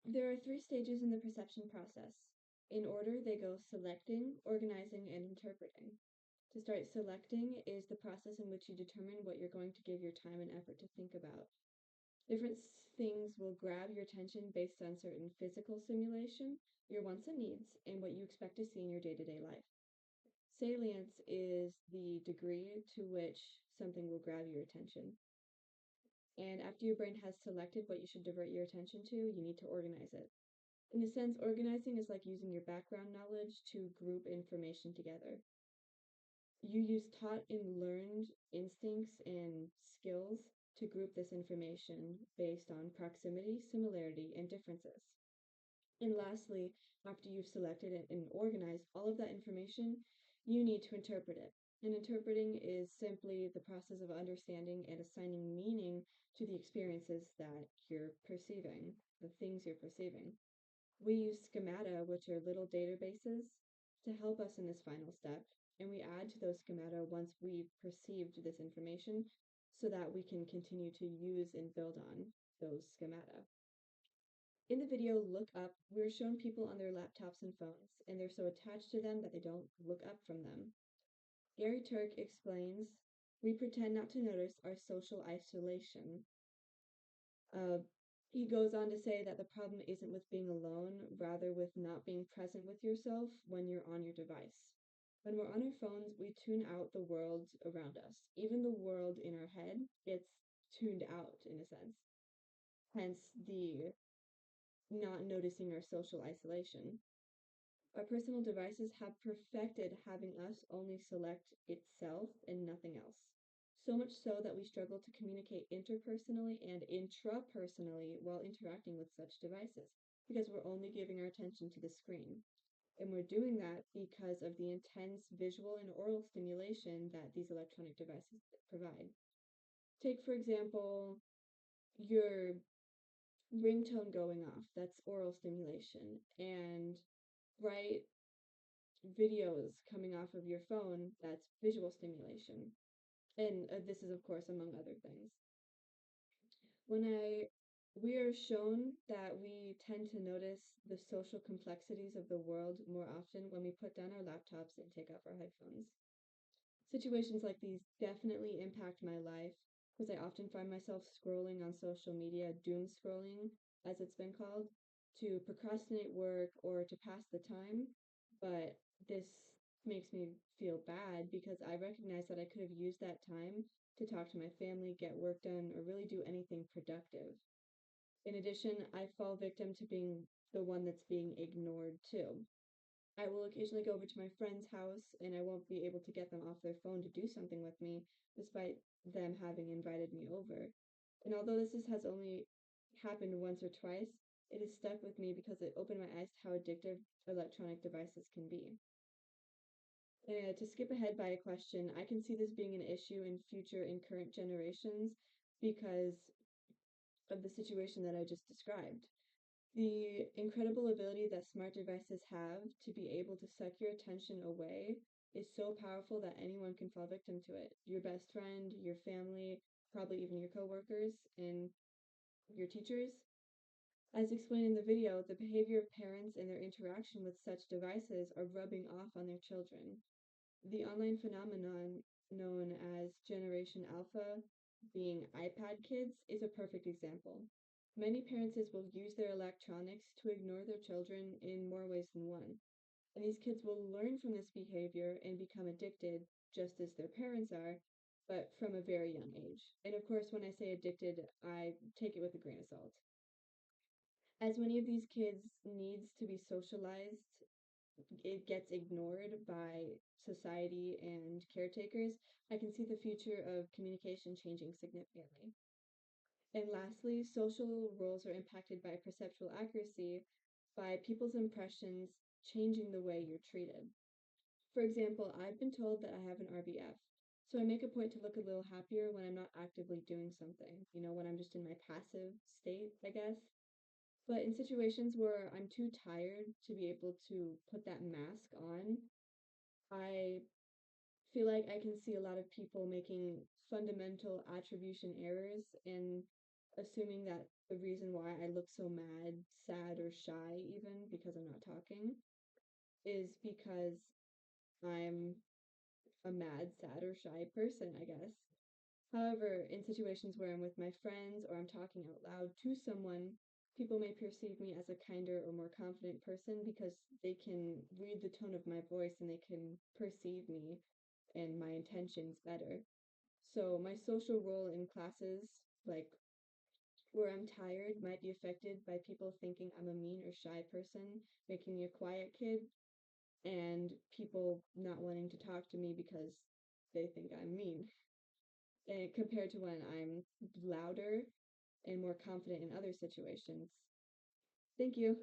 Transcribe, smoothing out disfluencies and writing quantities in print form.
There are three stages in the perception process. In order, they go selecting, organizing, and interpreting. To start, selecting is the process in which you determine what you're going to give your time and effort to think about. Different things will grab your attention based on certain physical simulation, your wants and needs, and what you expect to see in your day-to-day life. Salience is the degree to which something will grab your attention. And after your brain has selected what you should divert your attention to, you need to organize it. In a sense, organizing is like using your background knowledge to group information together. You use taught and learned instincts and skills to group this information based on proximity, similarity, and differences. And lastly, after you've selected it and organized all of that information, you need to interpret it. And interpreting is simply the process of understanding and assigning meaning to the experiences that you're perceiving, the things you're perceiving. We use schemata, which are little databases, to help us in this final step, and we add to those schemata once we've perceived this information so that we can continue to use and build on those schemata. In the video Look Up, we're shown people on their laptops and phones, and they're so attached to them that they don't look up from them. Gary Turk explains, we pretend not to notice our social isolation. He goes on to say that the problem isn't with being alone, rather with not being present with yourself when you're on your device. When we're on our phones, we tune out the world around us. Even the world in our head gets tuned out in a sense. Hence the not noticing our social isolation. Our personal devices have perfected having us only select itself and nothing else. So much so that we struggle to communicate interpersonally and intrapersonally while interacting with such devices, because we're only giving our attention to the screen. And we're doing that because of the intense visual and oral stimulation that these electronic devices provide. Take, for example, your ringtone going off, that's oral stimulation, and bright videos coming off of your phone, that's visual stimulation. And this is, of course, among other things. We are shown that we tend to notice the social complexities of the world more often when we put down our laptops and take off our headphones. Situations like these definitely impact my life because I often find myself scrolling on social media, doom scrolling, as it's been called, to procrastinate work or to pass the time. But this makes me feel bad because I recognize that I could have used that time to talk to my family, get work done, or really do anything productive. In addition, I fall victim to being the one that's being ignored too. I will occasionally go over to my friend's house and I won't be able to get them off their phone to do something with me, despite them having invited me over. And although has only happened once or twice, it has stuck with me because it opened my eyes to how addictive electronic devices can be. To skip ahead by a question, I can see this being an issue in future and current generations because of the situation that I just described. The incredible ability that smart devices have to be able to suck your attention away is so powerful that anyone can fall victim to it. Your best friend, your family, probably even your coworkers and your teachers. As explained in the video, the behavior of parents and their interaction with such devices are rubbing off on their children. The online phenomenon known as Generation Alpha, being iPad kids, is a perfect example. Many parents will use their electronics to ignore their children in more ways than one. And these kids will learn from this behavior and become addicted, just as their parents are, but from a very young age. And of course, when I say addicted, I take it with a grain of salt. As many of these kids' needs to be socialized it gets ignored by society and caretakers, I can see the future of communication changing significantly. And lastly, social roles are impacted by perceptual accuracy, by people's impressions changing the way you're treated. For example, I've been told that I have an RBF, so I make a point to look a little happier when I'm not actively doing something, when I'm just in my passive state, I guess. But in situations where I'm too tired to be able to put that mask on, I feel like I can see a lot of people making fundamental attribution errors, and assuming that the reason why I look so mad, sad, or shy, even because I'm not talking, is because I'm a mad, sad, or shy person, I guess. However, in situations where I'm with my friends or I'm talking out loud to someone, people may perceive me as a kinder or more confident person because they can read the tone of my voice and they can perceive me and my intentions better. So, my social role in classes, like where I'm tired, might be affected by people thinking I'm a mean or shy person, making me a quiet kid, and people not wanting to talk to me because they think I'm mean. And compared to when I'm louder and more confident in other situations. Thank you.